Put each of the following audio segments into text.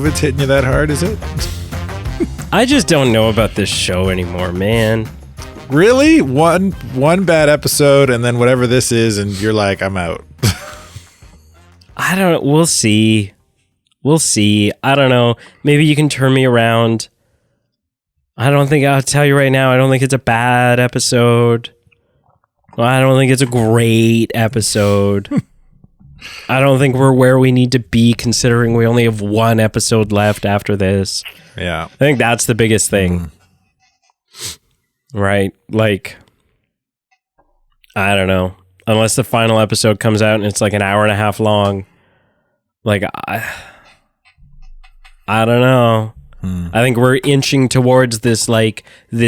COVID's hitting you that hard, is it? I just don't know about this show anymore, man. Really? One bad episode, and then whatever this is, and you're like, I'm out. I don't know. We'll see. I don't know. Maybe you can turn me around. I'll tell you right now, I don't think it's a bad episode. I don't think it's a great episode. I don't think we're where we need to be, considering we only have one episode left after this. Yeah. I think that's the biggest thing. Right? Like, I don't know. Unless the final episode comes out and it's like an hour and a half long. Like, I don't know. I think we're inching towards this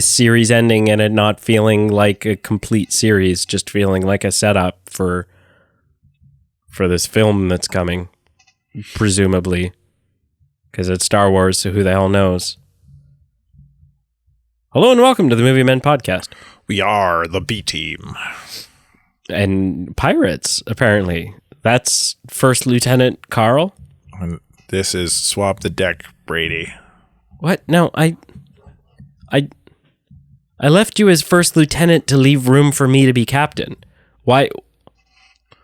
series ending and it not feeling like a complete series, just feeling like a setup for this film that's coming, presumably, because it's Star Wars, so who the hell knows? Hello and welcome to the Movie Men Podcast. We are the B team. And pirates, apparently. That's First Lieutenant Carl. And this is Swap the Deck, Brady. What? No, I left you as First Lieutenant to leave room for me to be Captain. Why?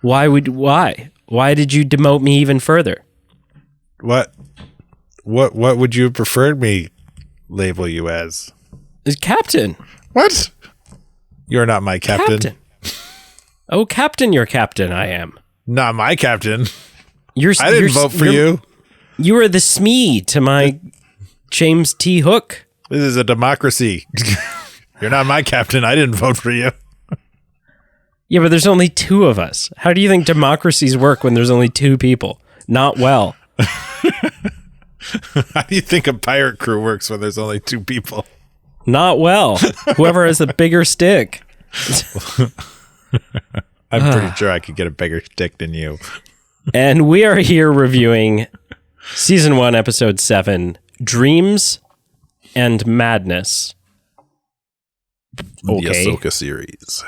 Why did you demote me even further? What would you have preferred me label you as? As Captain. What? You're not my captain. Oh, Captain, you're Captain, I am. Not my captain. I didn't vote for you. You are the SME to my James T. Hook. This is a democracy. You're not my captain. I didn't vote for you. Yeah, but there's only two of us. How do you think democracies work when there's only two people? Not well. How do you think a pirate crew works when there's only two people? Not well. Whoever has the bigger stick. I'm pretty sure I could get a bigger stick than you. And we are here reviewing Season 1, Episode 7, Dreams and Madness. Okay. The Ahsoka series.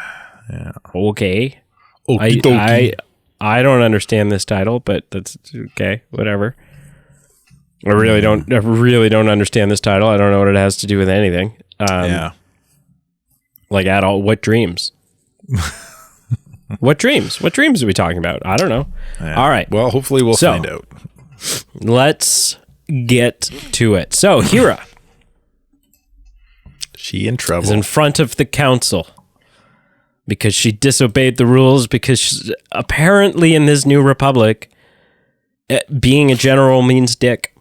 Yeah. Okay. Okey-dokey. I don't understand this title, but that's okay. Whatever. I really don't understand this title. I don't know what it has to do with anything. Yeah. Like at all. What dreams? What dreams? What dreams are we talking about? I don't know. Yeah. All right. Well, hopefully we'll find out. Let's get to it. So, Hera. She in trouble. Is in front of the council because she disobeyed the rules, because apparently in this new republic, being a general means dick.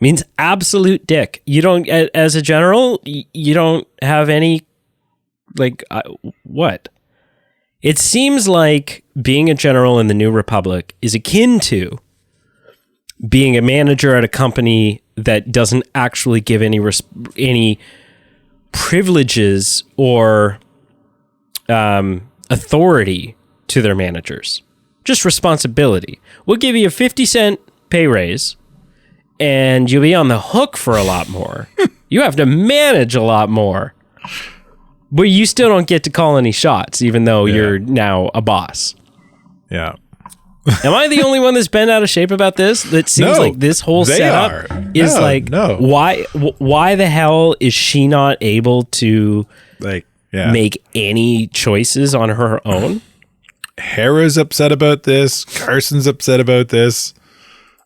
Means absolute dick. You don't, as a general, you don't have any, what? It seems like being a general in the New Republic is akin to being a manager at a company that doesn't actually give any privileges or authority to their managers. Just responsibility. We'll give you a 50-cent pay raise, and you'll be on the hook for a lot more. You have to manage a lot more. But you still don't get to call any shots, even though you're now a boss. Yeah. Am I the only one that's been out of shape about this? That seems like this whole setup is why the hell is she not able to make any choices on her own? Hera's upset about this. Carson's upset about this.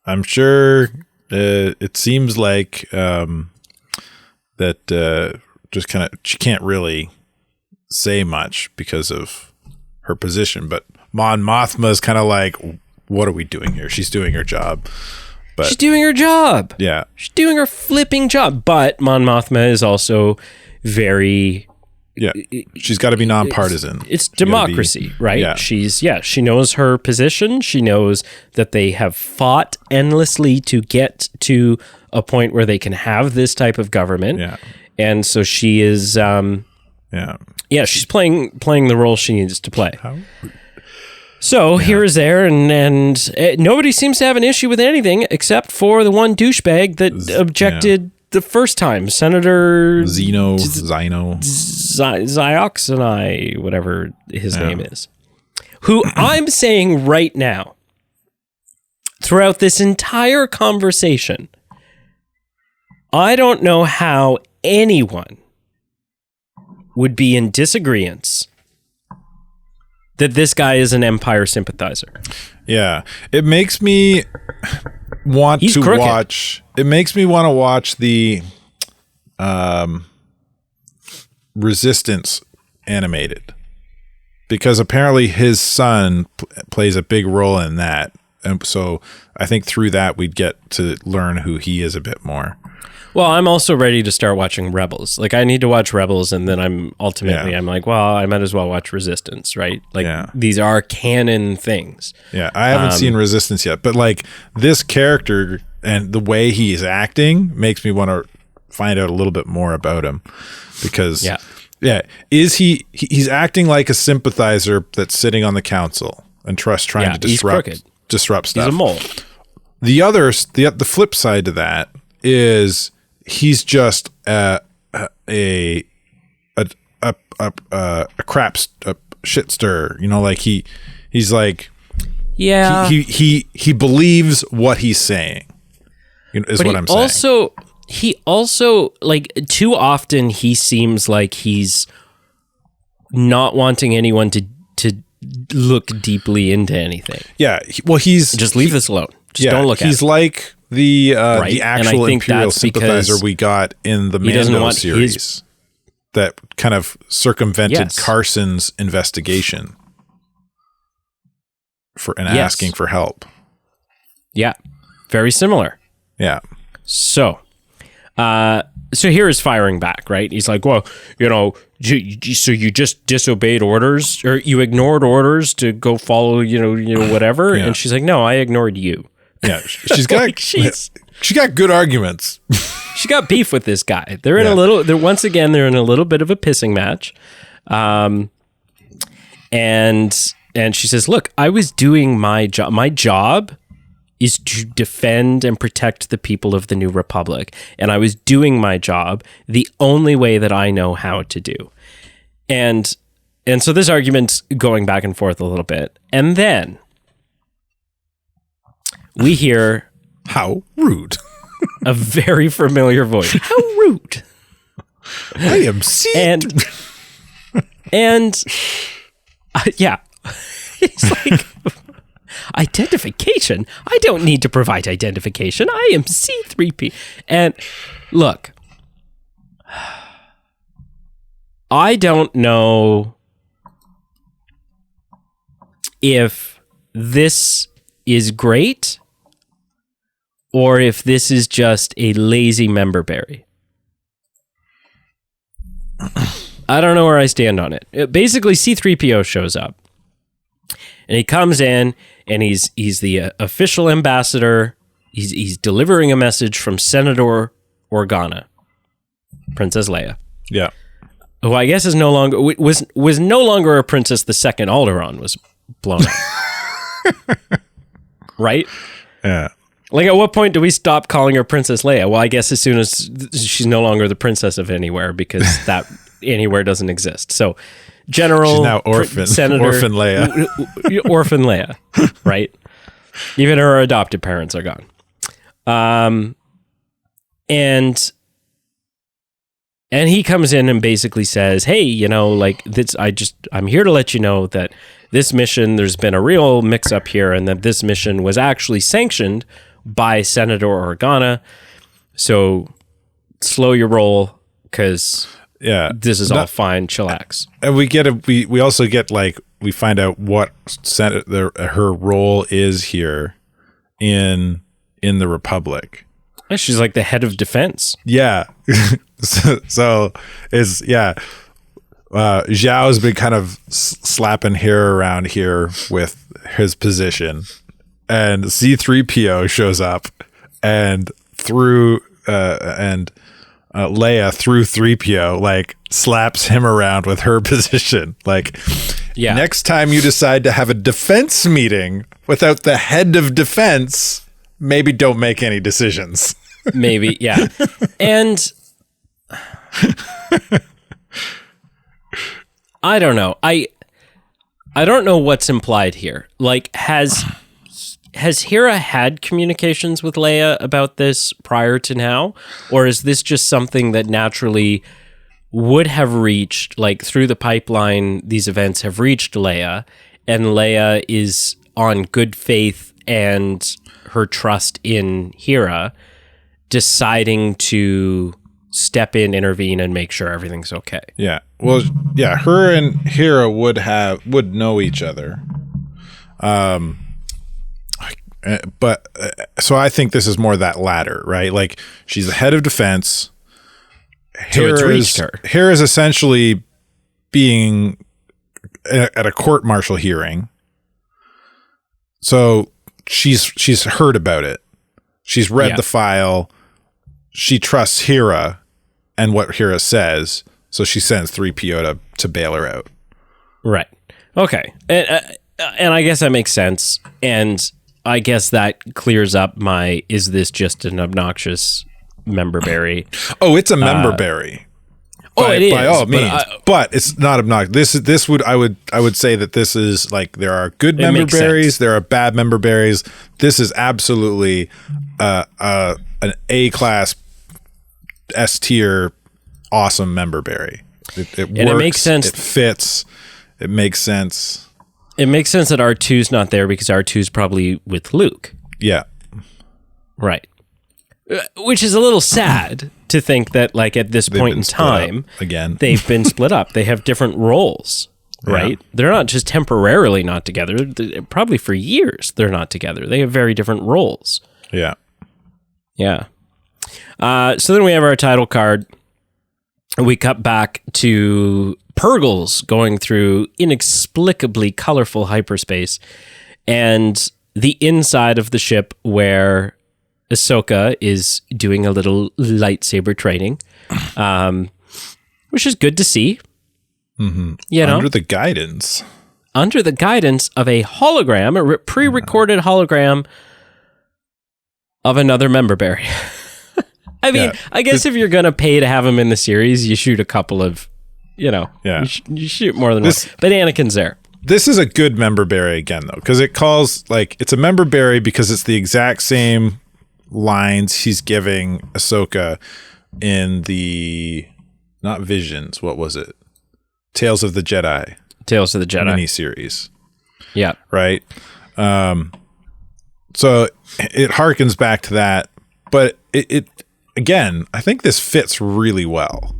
I'm sure it seems like that just kind of she can't really say much because of her position, but Mon Mothma is kind of like, what are we doing here? She's doing her job. But she's doing her job. Yeah. She's doing her flipping job. But Mon Mothma is also very... Yeah. She's got to be nonpartisan. It's democracy, right? Yeah. She knows her position. She knows that they have fought endlessly to get to a point where they can have this type of government. Yeah. And so she is... she's playing the role she needs to play. So Hera's there, and nobody seems to have an issue with anything except for the one douchebag that objected the first time, Senator Zioxanai, whatever his name is, who I'm saying right now, throughout this entire conversation, I don't know how anyone would be in disagreement that this guy is an Empire sympathizer. Yeah. It makes me want He's to crooked. watch. It makes me want to watch the Resistance animated, because apparently his son plays a big role in that. And so I think through that we'd get to learn who he is a bit more. Well, I'm also ready to start watching Rebels. Like, I need to watch Rebels, and then I'm like, well, I might as well watch Resistance, right? Like, these are canon things. Yeah, I haven't seen Resistance yet, but like this character and the way he is acting makes me want to find out a little bit more about him, because is he's acting like a sympathizer that's sitting on the council and trying to disrupt stuff. He's a mole. The flip side to that is he's just a shit stir, you know, like he's like, he believes what he's saying, you know, is what I'm saying. He also, like, too often he seems like he's not wanting anyone to look deeply into anything. Yeah, he's just leave this alone. Just don't look at it. He's like the actual Imperial sympathizer we got in the Mando series that kind of circumvented Carson's investigation asking for help. Yeah, very similar. Yeah. So here is firing back, right? He's like, well, you know, so you just disobeyed orders, or you ignored orders to go follow, you know, whatever. Yeah. And she's like, no, I ignored you. Yeah, she's got she got good arguments. She got beef with this guy. They're in once again in a little bit of a pissing match. And she says, look, I was doing my job. My job is to defend and protect the people of the New Republic. And I was doing my job the only way that I know how to do. And so this argument's going back and forth a little bit. And then we hear... How rude. A very familiar voice. How rude. I am seed. And yeah. It's like... Identification? I don't need to provide identification. I am C-3P. And look, I don't know if this is great or if this is just a lazy member berry. I don't know where I stand on it. Basically, C-3PO shows up. And he comes in, and he's the official ambassador. He's delivering a message from Senator Organa, Princess Leia. Yeah, who I guess is no longer was no longer a princess. The second Alderaan was blown up, right? Yeah. Like, at what point do we stop calling her Princess Leia? Well, I guess as soon as she's no longer the princess of anywhere, because that anywhere doesn't exist. So. General, she's now orphan, Senator, orphan Leia. Orphan Leia, right? Even her adopted parents are gone. And he comes in and basically says, hey, you know, like, I'm here to let you know that this mission, there's been a real mix up here, and that this mission was actually sanctioned by Senator Organa. So slow your roll, because this is all fine. Chillax. And we also get, like, we find out what her role is here in the Republic. She's like the head of defense. Yeah. so is Zhao's been kind of slapping hair around here with his position, and C-3PO shows up and Leia through 3PO, like, slaps him around with her position. Like, next time you decide to have a defense meeting without the head of defense, maybe don't make any decisions. Maybe, yeah. And I don't know. I don't know what's implied here. Like, has has Hera had communications with Leia about this prior to now, or is this just something that naturally would have reached, like through the pipeline, these events have reached Leia, and Leia is on good faith and her trust in Hera, deciding to step in, intervene, and make sure everything's okay. Yeah. Well, yeah, her and Hera would know each other. But so I think this is more that latter, right? Like, she's the head of defense. So it's reached her. Hera's essentially being at a court-martial hearing. So she's heard about it. She's read the file. She trusts Hera and what Hera says, so she sends 3PO to bail her out. Right. Okay. And I guess that makes sense. And I guess that clears up my, is this just an obnoxious member berry? Oh, it's a member berry. It is. By all means. But it's not obnoxious. I would say that this is like, there are good member berries, there are bad member berries. This is absolutely an A-class S-tier awesome member berry. It works. It makes sense. It fits. It makes sense. It makes sense that R2's not there because R2's probably with Luke. Yeah. Right. Which is a little sad to think that, like, at this point in time, again, they've been split up. They have different roles, right? Yeah. They're not just temporarily not together. Probably for years they're not together. They have very different roles. Yeah. Yeah. So then we have our title card. We cut back to Purgles going through inexplicably colorful hyperspace and the inside of the ship where Ahsoka is doing a little lightsaber training, which is good to see. Mm-hmm. You know? Under the guidance of a hologram, a pre-recorded hologram of another member berry. I mean, I guess if you're going to pay to have him in the series, you shoot a couple of, you shoot more than one. But Anakin's there. This is a good member berry again, though, because it calls, like, it's a member berry because it's the exact same lines he's giving Ahsoka in the, not Visions, what was it? Tales of the Jedi miniseries. Yeah. Right? So it harkens back to that, but it again, I think this fits really well.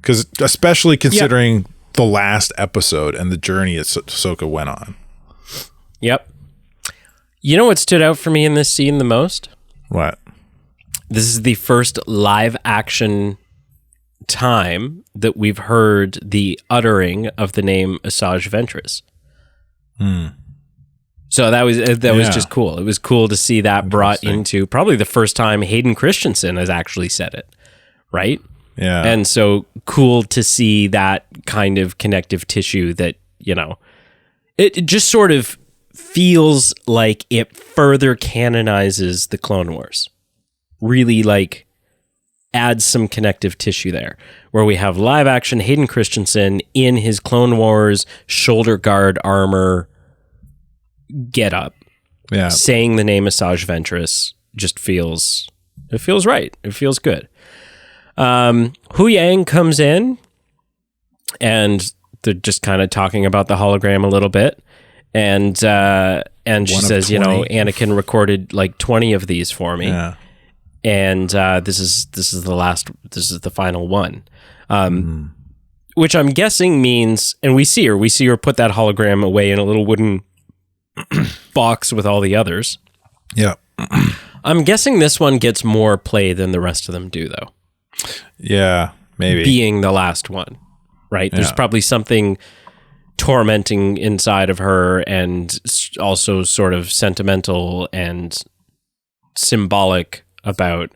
Because especially considering the last episode and the journey Ahsoka went on. Yep. You know what stood out for me in this scene the most? What? This is the first live action time that we've heard the uttering of the name Asajj Ventress. So that was just cool. It was cool to see that brought into probably the first time Hayden Christensen has actually said it, right? Yeah. And so cool to see that kind of connective tissue that, it just sort of feels like it further canonizes the Clone Wars. Really, like, adds some connective tissue there, where we have live action Hayden Christensen in his Clone Wars shoulder guard armor get up, saying the name Asajj Ventress just feels right. It feels good. Hu Yang comes in and they're just kind of talking about the hologram a little bit. And she says, Anakin recorded like 20 of these for me. Yeah. And this is the final one. Which I'm guessing means, and we see her put that hologram away in a little wooden box with all the others. Yeah. I'm guessing this one gets more play than the rest of them do, though. Yeah, maybe. Being the last one, right? There's probably something tormenting inside of her and also sort of sentimental and symbolic about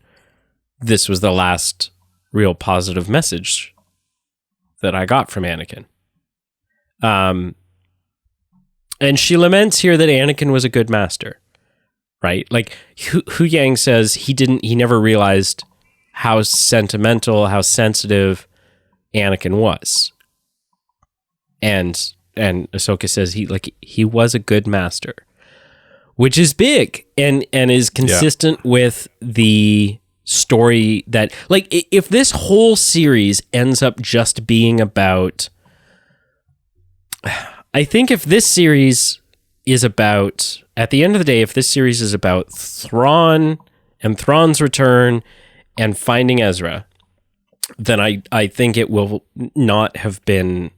this was the last real positive message that I got from Anakin. And she laments here that Anakin was a good master, right? Like Hu Yang says he never realized how sentimental, how sensitive Anakin was. And Ahsoka says he was a good master. which is big and is consistent with the story that, like, if this whole series ends up just being about, I think if this series is about, at the end of the day, if this series is about Thrawn and Thrawn's return and finding Ezra, then I think it will not have been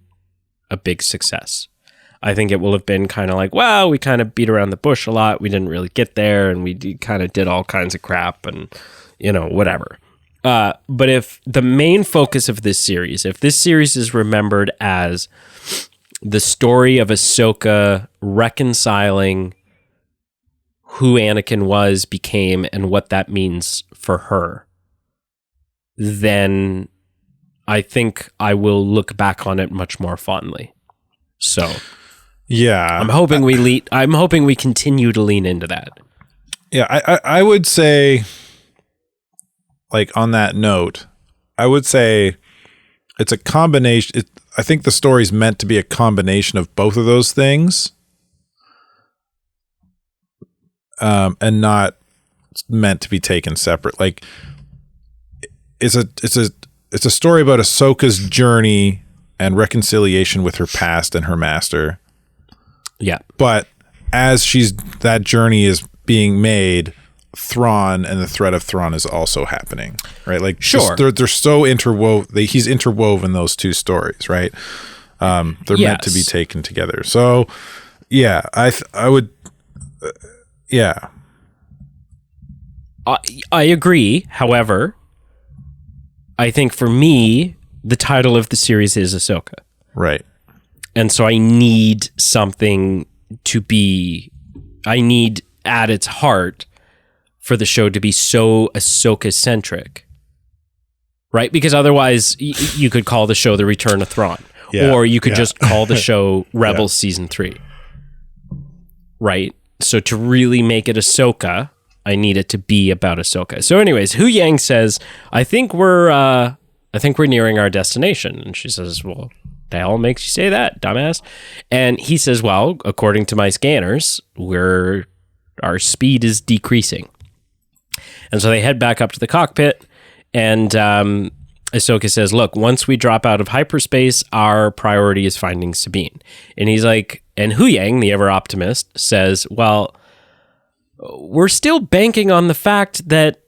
a big success. I think it will have been kind of like, well, we kind of beat around the bush a lot. We didn't really get there, and we kind of did all kinds of crap and, whatever. But if the main focus of this series, if this series is remembered as the story of Ahsoka reconciling who Anakin was, became, and what that means for her, then I think I will look back on it much more fondly. So, yeah, I'm hoping we continue to lean into that. Yeah, I would say, like, on that note, I would say it's a combination. I think the story's meant to be a combination of both of those things, and not meant to be taken separate. Like, it's a story about Ahsoka's journey and reconciliation with her past and her master. Yeah, but as that journey is being made, Thrawn and the threat of Thrawn is also happening, right? Like, sure, they're so interwoven. He's interwoven those two stories, right? They're meant to be taken together. So, yeah, I would, yeah, I agree. However, I think for me, the title of the series is Ahsoka, right? And so I need something to be. I need at its heart for the show to be so Ahsoka-centric, right? Because otherwise, you could call the show The Return of Thrawn, or you could just call the show Rebels Season 3, right? So to really make it Ahsoka, I need it to be about Ahsoka. So anyways, Hu Yang says, I think we're nearing our destination. And she says, well, the hell makes you say that, dumbass? And he says, well, according to my scanners, our speed is decreasing. And so they head back up to the cockpit, and Ahsoka says, look, once we drop out of hyperspace, our priority is finding Sabine. And he's like, and Hu Yang, the ever-optimist, says, well, we're still banking on the fact that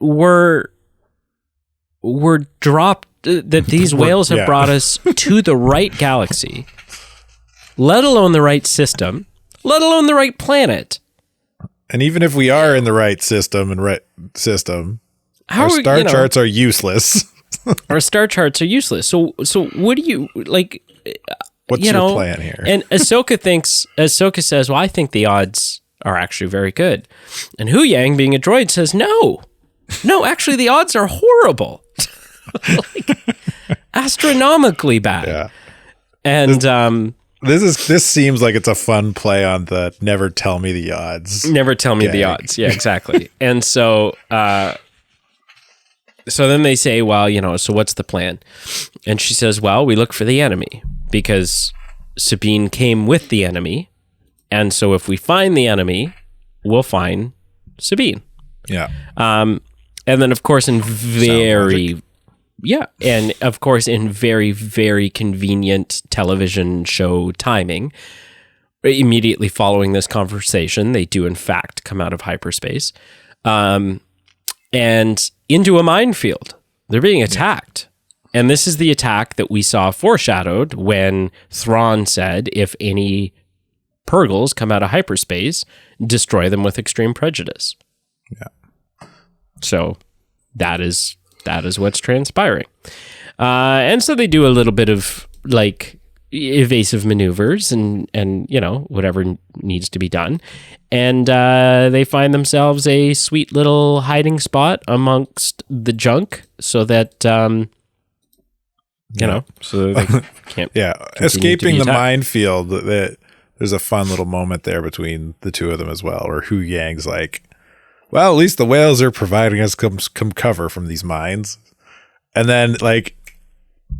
we're dropped, that these whales have brought us to the right galaxy, let alone the right system, let alone the right planet. And even if we are in the right system our star charts are useless. Our star charts are useless. So what do you like? What's your plan here? And Ahsoka says, well, I think the odds are actually very good. And Hu Yang, being a droid, says, no, actually the odds are horrible. Like, astronomically bad. Yeah. And this seems like it's a fun play on the never tell me the odds. Never tell me the odds. Yeah, exactly. And so then they say, well, so what's the plan? And she says, well, we look for the enemy, because Sabine came with the enemy. And so if we find the enemy, we'll find Sabine. Yeah. And then, of course, in very, very convenient television show timing, immediately following this conversation, they do, in fact, come out of hyperspace and into a minefield. They're being attacked. And this is the attack that we saw foreshadowed when Thrawn said, if any Purgles come out of hyperspace, destroy them with extreme prejudice. Yeah. So that is what's transpiring. And so they do a little bit of like evasive maneuvers and whatever needs to be done. And they find themselves a sweet little hiding spot amongst the junk so that, so they can't. Yeah. Escaping the minefield, there's a fun little moment there between the two of them as well, where Hu Yang's like, well, at least the whales are providing us some cover from these mines. And then like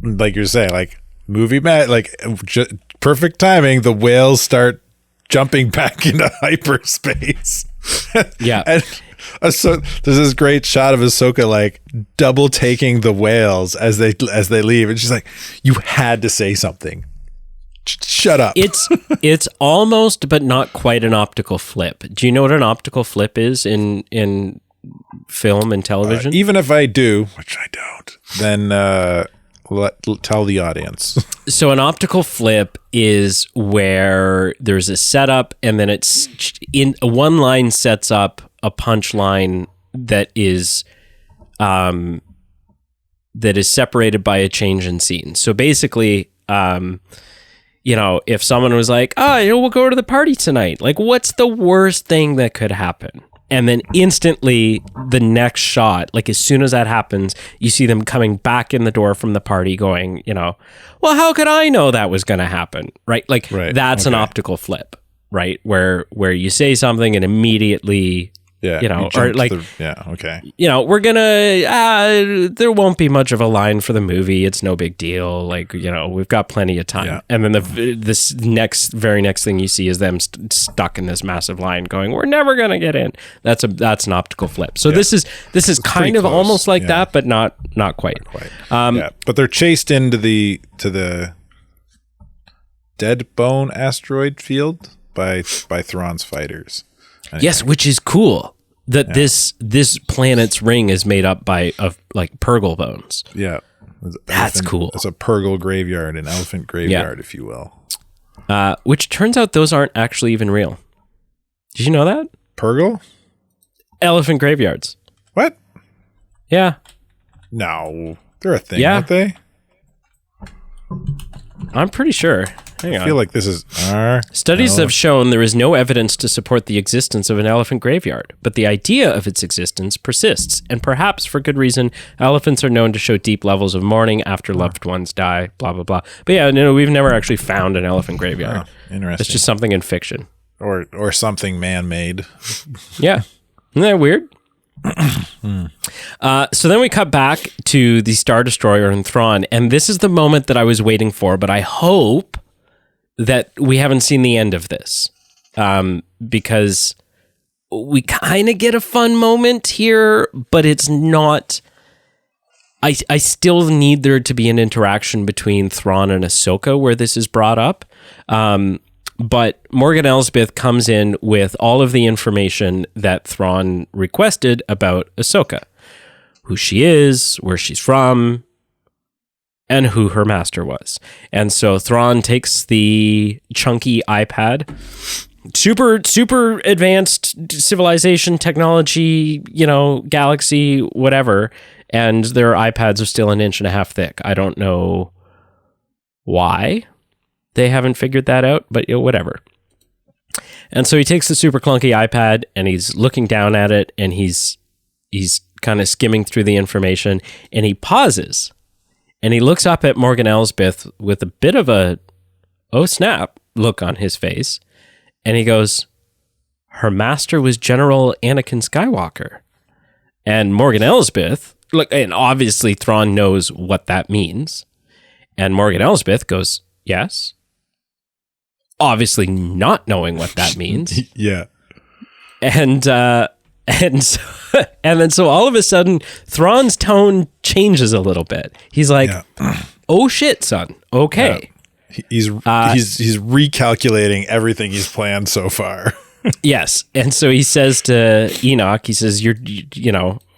you're saying, like movie perfect timing, the whales start jumping back into hyperspace. Yeah. And so there's this great shot of Ahsoka like double taking the whales as they leave, and she's like, "You had to say something. Shut up." It's almost, but not quite, an optical flip. Do you know what an optical flip is in film and television? Even if I do, which I don't, then tell the audience. So an optical flip is where there's a setup, and then it's in one line sets up a punchline that is separated by a change in scene. So basically, if someone was like, we'll go to the party tonight, like, what's the worst thing that could happen? And then instantly the next shot, like as soon as that happens, you see them coming back in the door from the party going, well, how could I know that was going to happen? Right. Like that's an optical flip, right? Where you say something and immediately, or like, we're going to, there won't be much of a line for the movie. It's no big deal. Like, we've got plenty of time. Yeah. And then this very next thing you see is them stuck in this massive line going, we're never going to get in. That's an optical flip. So this is kind of close. Almost like that, but not quite. Not quite. But they're chased into the Dead Bone asteroid field by Thrawn's fighters. Anyway. Yes, which is cool that this planet's ring is made up of like Purgle bones. Yeah. That's cool. It's a Purgle graveyard, an elephant graveyard, if you will. Which turns out those aren't actually even real. Did you know that? Purgle? Elephant graveyards. What? Yeah. No. They're a thing, aren't they? I'm pretty sure. I feel like this is... Studies have shown there is no evidence to support the existence of an elephant graveyard, but the idea of its existence persists, and perhaps for good reason. Elephants are known to show deep levels of mourning after loved ones die, blah, blah, blah. But yeah, we've never actually found an elephant graveyard. Oh, interesting. It's just something in fiction. Or something man-made. Yeah. Isn't that weird? So then we cut back to the Star Destroyer and Thrawn, and this is the moment that I was waiting for, but I hope that we haven't seen the end of this, because we kind of get a fun moment here, but it's not... I still need there to be an interaction between Thrawn and Ahsoka where this is brought up. But Morgan Elsbeth comes in with all of the information that Thrawn requested about Ahsoka. Who she is, where she's from, and who her master was. And so Thrawn takes the chunky iPad, super advanced civilization, technology, galaxy, whatever, and their iPads are still 1.5 inches thick. I don't know why they haven't figured that out, but whatever. And so he takes the super clunky iPad and he's looking down at it, and he's kind of skimming through the information, and he pauses and he looks up at Morgan Elsbeth with a bit of a oh snap look on his face, and he goes, her master was General Anakin Skywalker. And Morgan Elsbeth, look, and obviously Thrawn knows what that means, and Morgan Elsbeth goes, yes, obviously not knowing what that means. Yeah. And then so all of a sudden Thrawn's tone changes a little bit. He's like, oh shit, son. Okay. Yeah. He's recalculating everything he's planned so far. Yes. And so he says to Enoch, he says, you're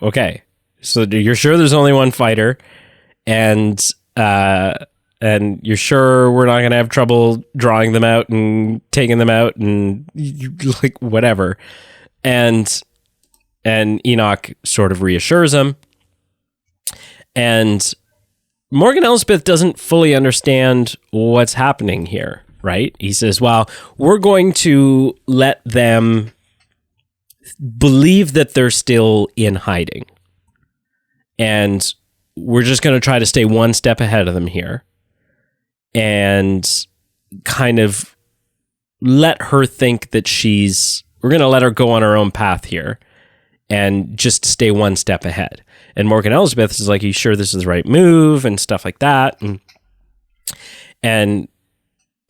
okay. So you're sure there's only one fighter, and you're sure we're not going to have trouble drawing them out and taking them out and like whatever. And Enoch sort of reassures him. And Morgan Elsbeth doesn't fully understand what's happening here, right? He says, well, we're going to let them believe that they're still in hiding. And we're just going to try to stay one step ahead of them here and kind of let her think that we're going to let her go on her own path here and just stay one step ahead. And Morgan Elsbeth is like, are you sure this is the right move and stuff like that? And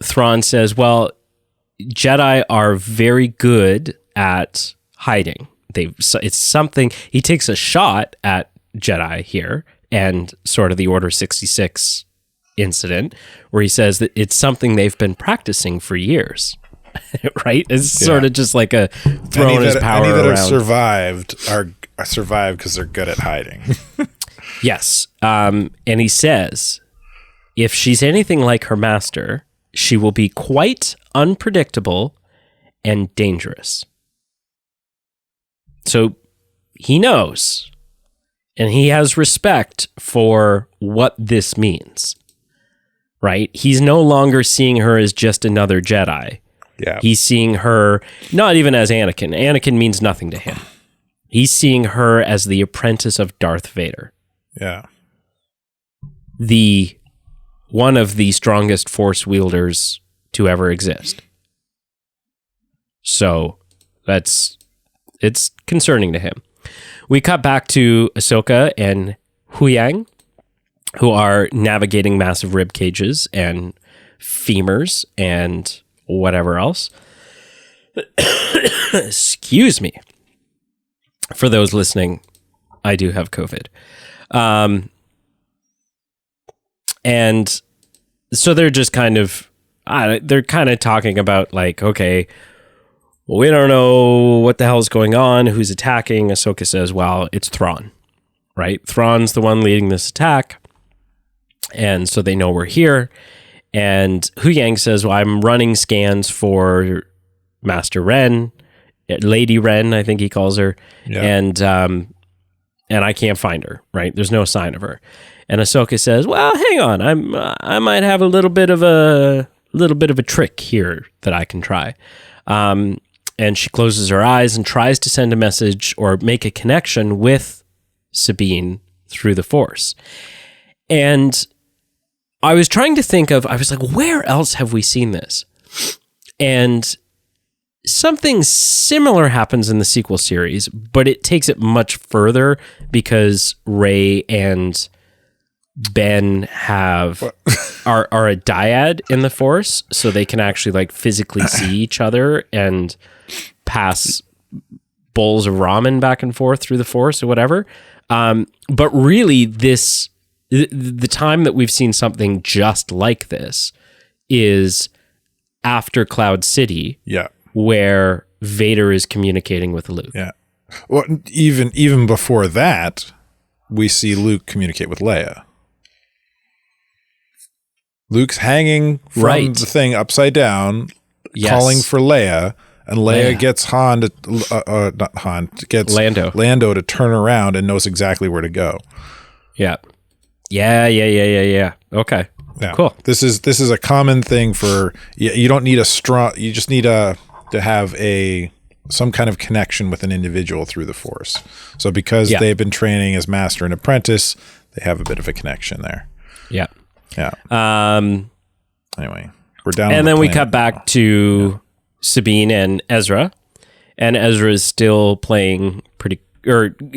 Thrawn says, well, Jedi are very good at hiding. It's something, he takes a shot at Jedi here and sort of the Order 66 incident where he says that it's something they've been practicing for years. Right? It's sort of just like a throwing his power around. Any that have survived are survived because they're good at hiding. Yes. And he says, if she's anything like her master, she will be quite unpredictable and dangerous. So he knows, and he has respect for what this means, right? He's no longer seeing her as just another Jedi. Yeah. He's seeing her not even as Anakin. Anakin means nothing to him. He's seeing her as the apprentice of Darth Vader. Yeah. One of the strongest Force wielders to ever exist. So it's concerning to him. We cut back to Ahsoka and Huyang, who are navigating massive rib cages and femurs and whatever else. Excuse me. For those listening, I do have COVID. And so they're just kind of talking about like, okay, well, we don't know what the hell's going on, who's attacking. Ahsoka says, well, it's Thrawn, right? Thrawn's the one leading this attack. And so they know we're here. And Huyang says, well, I'm running scans for Master Ren, Lady Ren, I think he calls her. Yeah. And I can't find her, right? There's no sign of her. And Ahsoka says, well, hang on. I might have a little bit of a trick here that I can try. And she closes her eyes and tries to send a message or make a connection with Sabine through the Force. And I was trying to think of, I was like, where else have we seen this? And something similar happens in the sequel series, but it takes it much further because Rey and Ben are a dyad in the Force, so they can actually like physically see each other and pass bowls of ramen back and forth through the Force or whatever. But really, the time that we've seen something just like this is after Cloud City, where Vader is communicating with Luke. Yeah. Well, even before that, we see Luke communicate with Leia. Luke's hanging from the thing upside down, calling for Leia, and Leia gets Lando to turn around and knows exactly where to go. Yeah. Okay. Yeah. Cool. This is a common thing for you don't need you just need to have some kind of connection with an individual through the Force. So because they've been training as master and apprentice, they have a bit of a connection there. Yeah. Yeah. Anyway, we're down. And then we cut back to Sabine and Ezra. And Ezra is still playing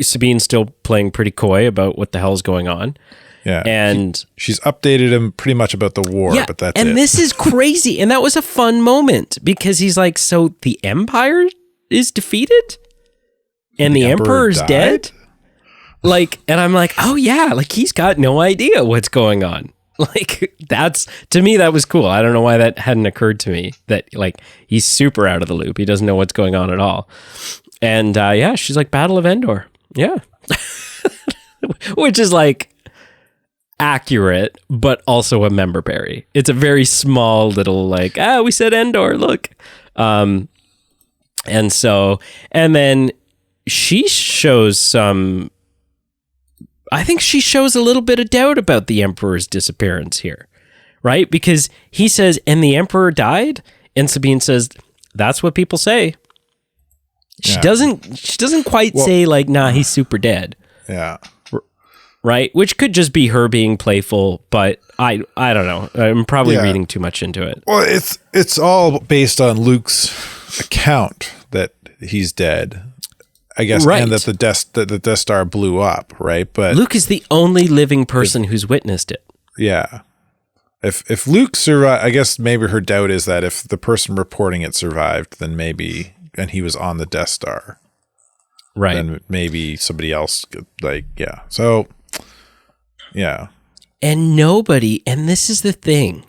Sabine's still playing pretty coy about what the hell's going on. Yeah. And she's updated him pretty much about the war, but that's it. And this is crazy. And that was a fun moment because he's like, so the Empire is defeated? And the Emperor's dead? Like, and I'm like, oh yeah, like he's got no idea what's going on. Like to me, that was cool. I don't know why that hadn't occurred to me that like he's super out of the loop. He doesn't know what's going on at all. And she's like, Battle of Endor. Yeah. Which is like accurate, but also a member berry. It's a very small little like, we said Endor, look. And then she shows I think she shows a little bit of doubt about the Emperor's disappearance here, right? Because he says, and the Emperor died? And Sabine says, that's what people say. She doesn't quite say like, nah, he's super dead. Yeah. Right? Which could just be her being playful, but I don't know. I'm probably reading too much into it. Well, it's all based on Luke's account that he's dead, I guess, and that the Death Star blew up, right? But Luke is the only living person who's witnessed it. Yeah. if Luke survived, I guess maybe her doubt is that if the person reporting it survived, then maybe, and he was on the Death Star, right? Then maybe somebody else could, yeah. So, yeah. And nobody, and this is the thing.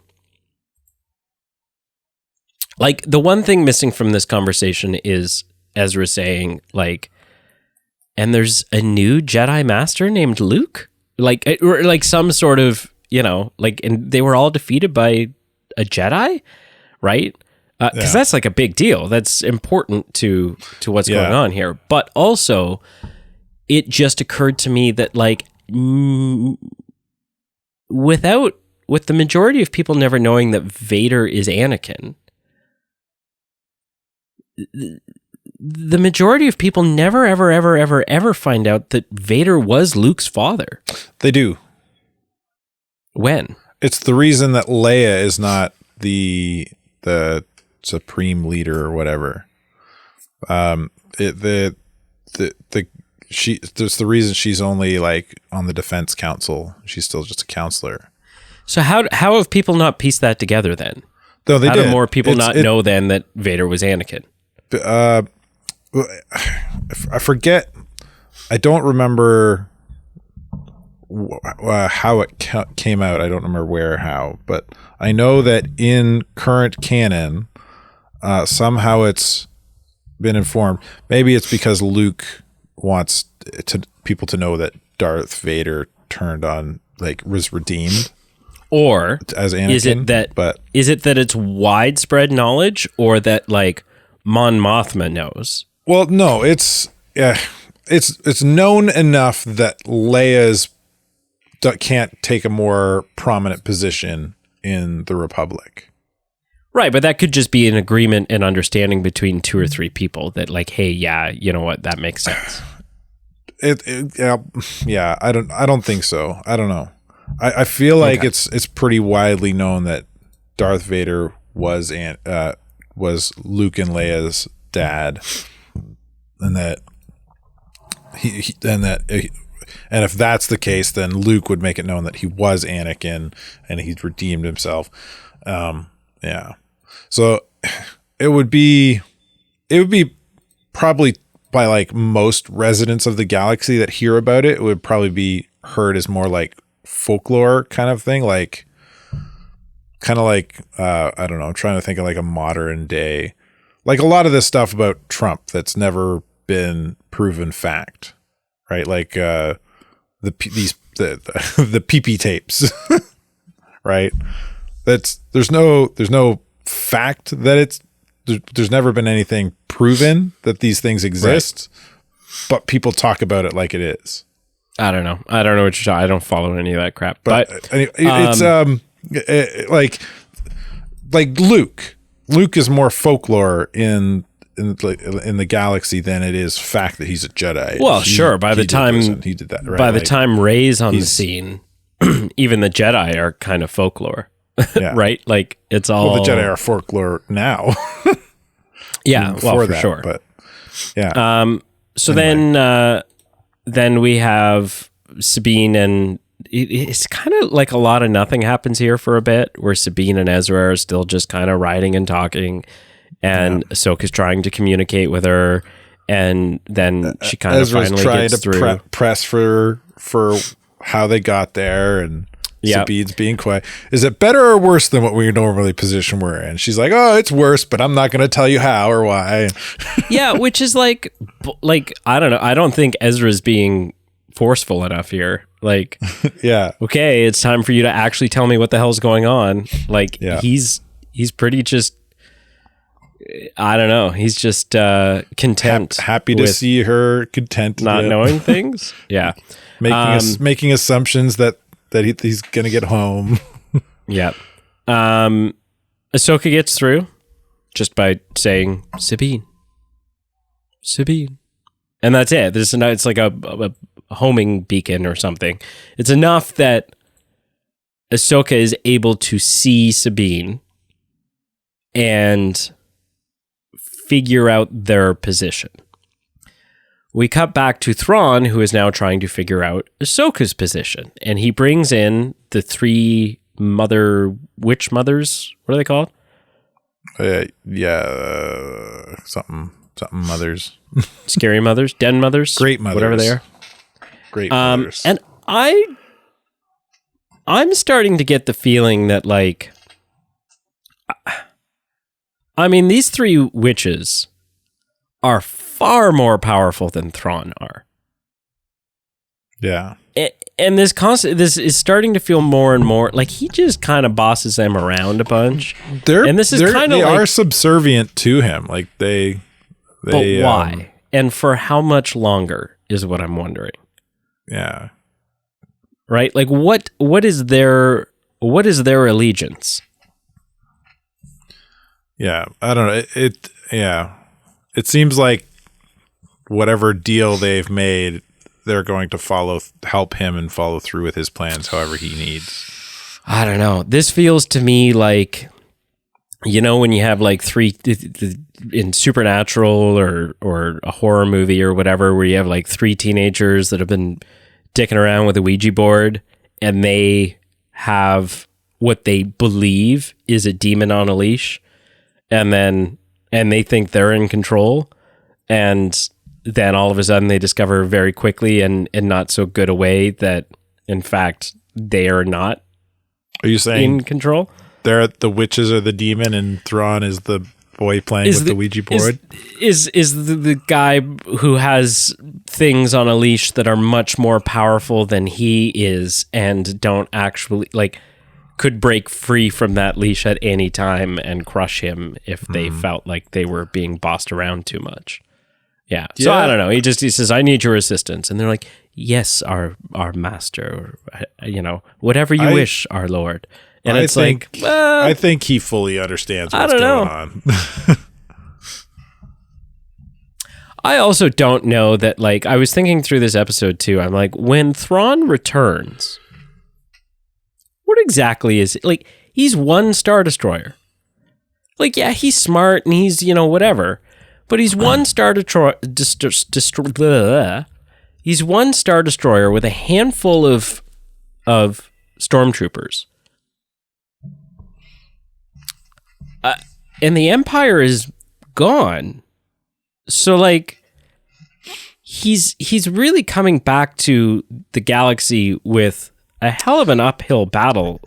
Like, the one thing missing from this conversation is Ezra saying, like, and there's a new Jedi Master named Luke? Or like some sort of, like, and they were all defeated by a Jedi, right? Because that's like a big deal. That's important to what's going on here. But also, it just occurred to me that, like, with the majority of people never knowing that Vader is Anakin, the majority of people never, ever, ever, ever, ever find out that Vader was Luke's father. They do. When? It's the reason that Leia is not the supreme leader or whatever. There's the reason she's only, like, on the defense council. She's still just a counselor. So how have people not pieced that together then? No, they how did. Do more people know then that Vader was Anakin? I forget. I don't remember how it came out. I don't remember where or how, but I know that in current canon, somehow it's been informed. Maybe it's because Luke wants people to know that Darth Vader turned on, like, was redeemed. Or as Anakin, is it that it's widespread knowledge, or that, like, Mon Mothma knows? Well, no, it's known enough that Leia's can't take a more prominent position in the Republic. Right, but that could just be an agreement and understanding between 2 or 3 people that, like, hey, yeah, you know what, that makes sense. Yeah, I don't think so. I don't know. I feel like it's pretty widely known that Darth Vader was Luke and Leia's dad, and that and if that's the case, then Luke would make it known that he was Anakin and he'd redeemed himself. Yeah. So it would be probably, by, like, most residents of the galaxy that hear about it, it would probably be heard as more like folklore kind of thing, like kind of like I don't know, I'm trying to think of, like, a modern day, like, a lot of this stuff about Trump that's never been proven fact, right? Like the PP tapes, right? There's no fact that there's never been anything proven that these things exist, right, but people talk about it like it is. I don't know what you're talking. I don't follow any of that crap. But it's like Luke. Luke is more folklore in the galaxy than it is fact that he's a Jedi. Well, sure. By the time he did that, right? By the time Rey's on the scene, even the Jedi are kind of folklore, right? Like, it's all. Well, the Jedi are folklore now. Yeah, well, for sure. But yeah. So anyway. Then we have Sabine, and it's kind of like a lot of nothing happens here for a bit, where Sabine and Ezra are still just kind of riding and talking, and Ahsoka's trying to communicate with her, and then she kind of finally gets through. Press for how they got there, and Sabine's being quiet. Is it better or worse than what we normally position we're in? She's like, oh, it's worse, but I'm not going to tell you how or why. Yeah, which is like, I don't know. I don't think Ezra's being forceful enough here. Like, yeah, okay, it's time for you to actually tell me what the hell's going on. Like, he's pretty just, I don't know. He's just content. Happy to see her content. Not knowing things. Yeah. Making assumptions that he's going to get home. Yeah. Ahsoka gets through just by saying, Sabine. And that's it. It's like a homing beacon or something. It's enough that Ahsoka is able to see Sabine and figure out their position. We cut back to Thrawn, who is now trying to figure out Ahsoka's position, and he brings in the 3 witch mothers. What are they called? Something mothers. Scary mothers, den mothers, great mothers, whatever they are. Great mothers. And I'm starting to get the feeling that, like, I mean, these three witches are far more powerful than Thrawn are. Yeah. And this is starting to feel more and more like he just kind of bosses them around a bunch. They are subservient to him. Like they but why? And for how much longer is what I'm wondering. Yeah. Right? Like what is their allegiance? Yeah, I don't know. It seems like whatever deal they've made, they're going to help him and follow through with his plans however he needs. I don't know. This feels to me like, you know, when you have like in Supernatural or a horror movie or whatever, where you have like three teenagers that have been dicking around with a Ouija board and they have what they believe is a demon on a leash, and they think they're in control, and then all of a sudden they discover very quickly and not so good a way that in fact they are not. Are you saying in control? The witches are the demon and Thrawn is the boy playing with the Ouija board? Is the guy who has things on a leash that are much more powerful than he is and don't actually, like, could break free from that leash at any time and crush him if they felt like they were being bossed around too much. Yeah. So I don't know. He says, "I need your assistance." And they're like, "Yes, our master, or, whatever you wish, our lord." And I think he fully understands what's going on. I also don't know that, like, I was thinking through this episode too. I'm like, when Thrawn returns, what exactly is it? Like, he's one Star Destroyer. Like, yeah, he's smart and he's, whatever. But he's one Star Destroyer. He's one Star Destroyer with a handful of stormtroopers. And the Empire is gone. So, like, he's really coming back to the galaxy with a hell of an uphill battle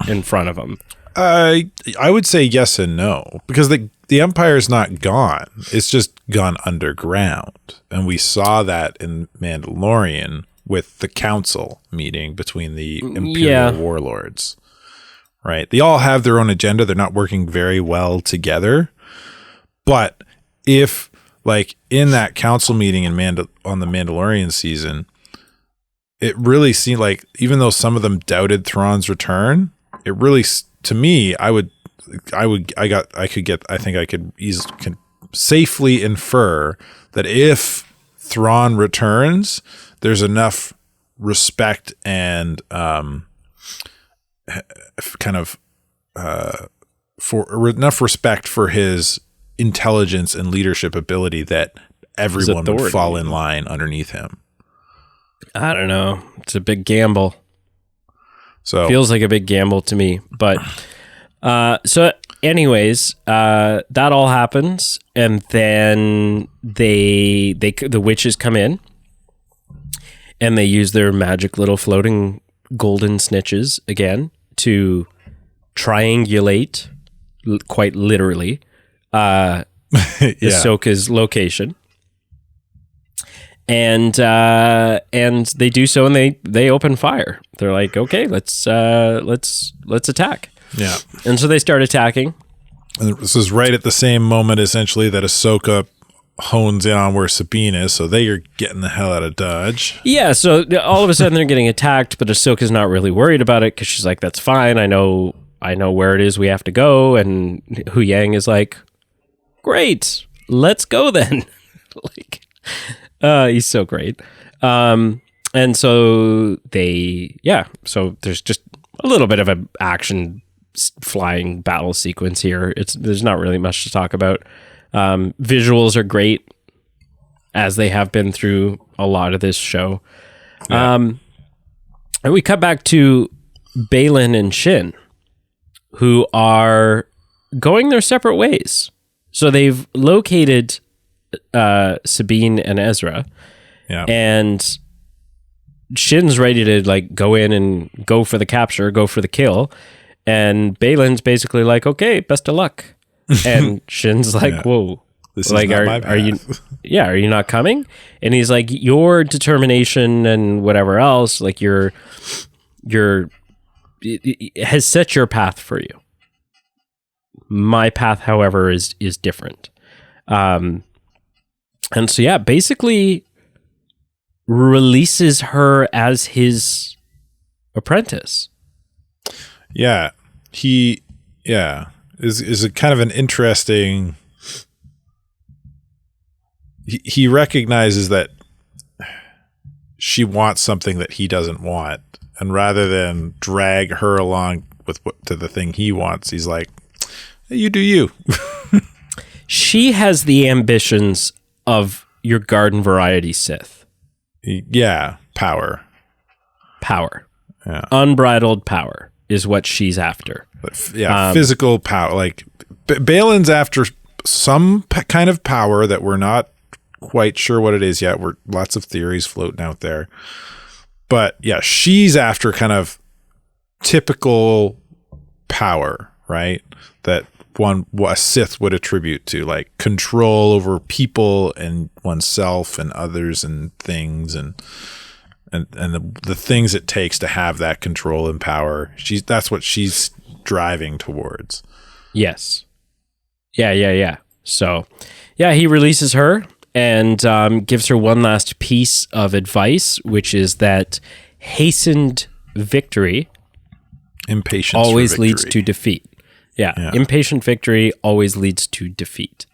in front of him. I would say yes and no, because the Empire's not gone. It's just gone underground. And we saw that in Mandalorian with the council meeting between the Imperial warlords. Right? They all have their own agenda. They're not working very well together. But if, like, in that council meeting on the Mandalorian season, it really seemed like, even though some of them doubted Thrawn's return, it really, to me, I could safely infer that if Thrawn returns, there's enough respect and for enough respect for his intelligence and leadership ability that everyone would fall in line underneath him. I don't know. It's a big gamble. So feels like a big gamble to me. But so anyways, that all happens, and then the witches come in, and they use their magic little floating golden snitches again to triangulate, quite literally, Ahsoka's location. And they do so, and they open fire. They're like, okay, let's attack. Yeah. And so they start attacking. And this is right at the same moment, essentially, that Ahsoka hones in on where Sabine is, so they are getting the hell out of Dodge. Yeah, so all of a sudden they're getting attacked, but Ahsoka's not really worried about it because she's like, that's fine. I know where it is we have to go. And Hu Yang is like, great, let's go then. Like, he's so great. And so so there's just a little bit of an action flying battle sequence here. There's not really much to talk about. Visuals are great, as they have been through a lot of this show. Yeah. And we cut back to Balin and Shin, who are going their separate ways. So they've located Sabine and Ezra, and Shin's ready to like go in and go for the capture, go for the kill, and Balin's basically like, okay, best of luck, and Shin's like, whoa, this like, is not my path. are you not coming? And he's like, your determination and whatever else, like it has set your path for you. My path, however, is different. And so, yeah, basically releases her as his apprentice. Yeah. Is a kind of an interesting... He recognizes that she wants something that he doesn't want. And rather than drag her along to the thing he wants, he's like, hey, you do you. She has the ambitions of your garden variety Sith. Yeah, power. Yeah. Unbridled power is what she's after. Physical power. Like, Balin's after some kind of power that we're not quite sure what it is yet. Lots of theories floating out there. But yeah, she's after kind of typical power, right? That a Sith would attribute to, like control over people and oneself and others and things and the things it takes to have that control and power. That's what she's driving towards. Yes. Yeah. So, yeah, he releases her and gives her one last piece of advice, which is that hastened victory always leads to defeat. Yeah. Impatient victory always leads to defeat.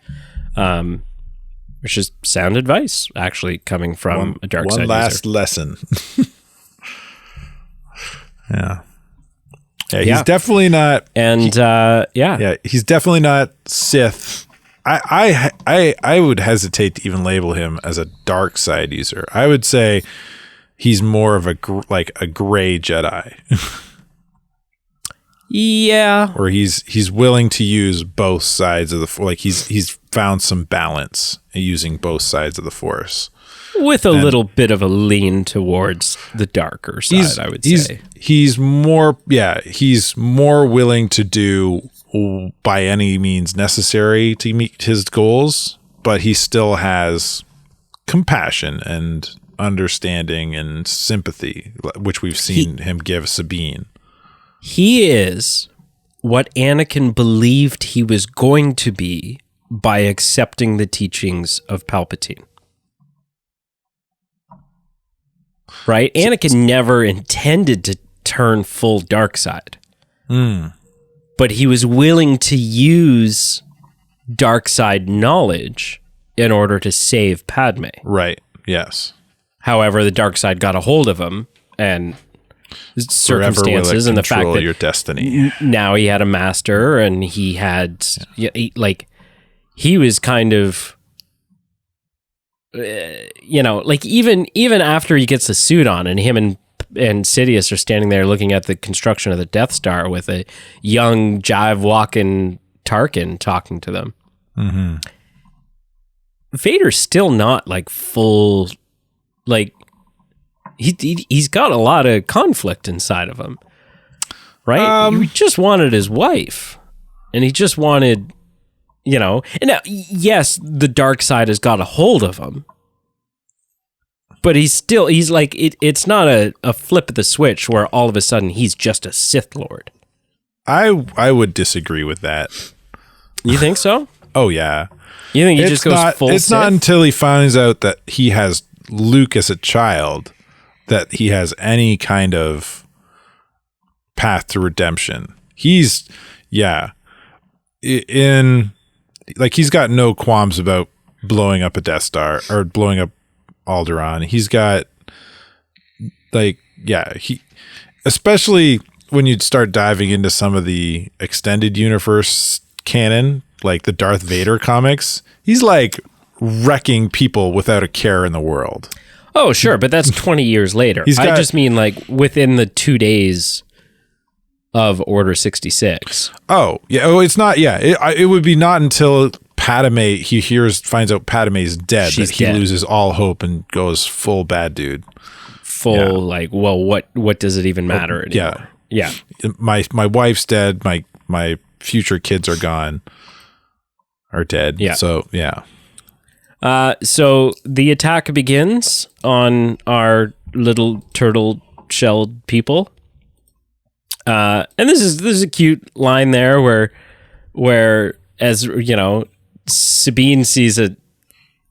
Which is sound advice, actually, coming from a dark side One last lesson. Yeah, he's definitely not... And, he's definitely not Sith. I would hesitate to even label him as a dark side user. I would say he's more of a gray Jedi. Yeah. Or he's willing to use both sides of the Force. Like he's found some balance using both sides of the Force. With a little bit of a lean towards the darker side, I would say. He's more willing to do by any means necessary to meet his goals, but he still has compassion and understanding and sympathy, which we've seen him give Sabine. He is what Anakin believed he was going to be by accepting the teachings of Palpatine. Right? Anakin never intended to turn full dark side. But he was willing to use dark side knowledge in order to save Padme. Right. Yes. However, the dark side got a hold of him and circumstances and the fact that your destiny. Now he had a master and he had he was kind of even after he gets the suit on and him and Sidious are standing there looking at the construction of the Death Star with a young jive walking Tarkin talking to them. Mm-hmm. Vader's still not like full, like he's got a lot of conflict inside of him, right? He just wanted his wife, and he just wanted, and now, yes, the dark side has got a hold of him, but he's like, it's not a flip of the switch where all of a sudden he's just a Sith Lord. I would disagree with that. You think so? Oh yeah. You think he just goes full It's Sith? not until he finds out that he has Luke as a child that he has any kind of path to redemption. He's he's got no qualms about blowing up a Death Star or blowing up Alderaan. He's got especially when you start diving into some of the extended universe canon, like the Darth Vader comics, he's like wrecking people without a care in the world. Oh, sure, but that's 20 years later. I just mean like within the 2 days of Order 66. Oh, yeah. Oh, it's not. Yeah. It would be not until Padme, finds out Padme's dead, She's that he dead. loses all hope and goes full bad dude. What does it even matter anymore? Yeah. My wife's dead. My future kids are dead. Yeah. So, yeah. So the attack begins on our little turtle shelled people. And this is a cute line there where as you know, Sabine sees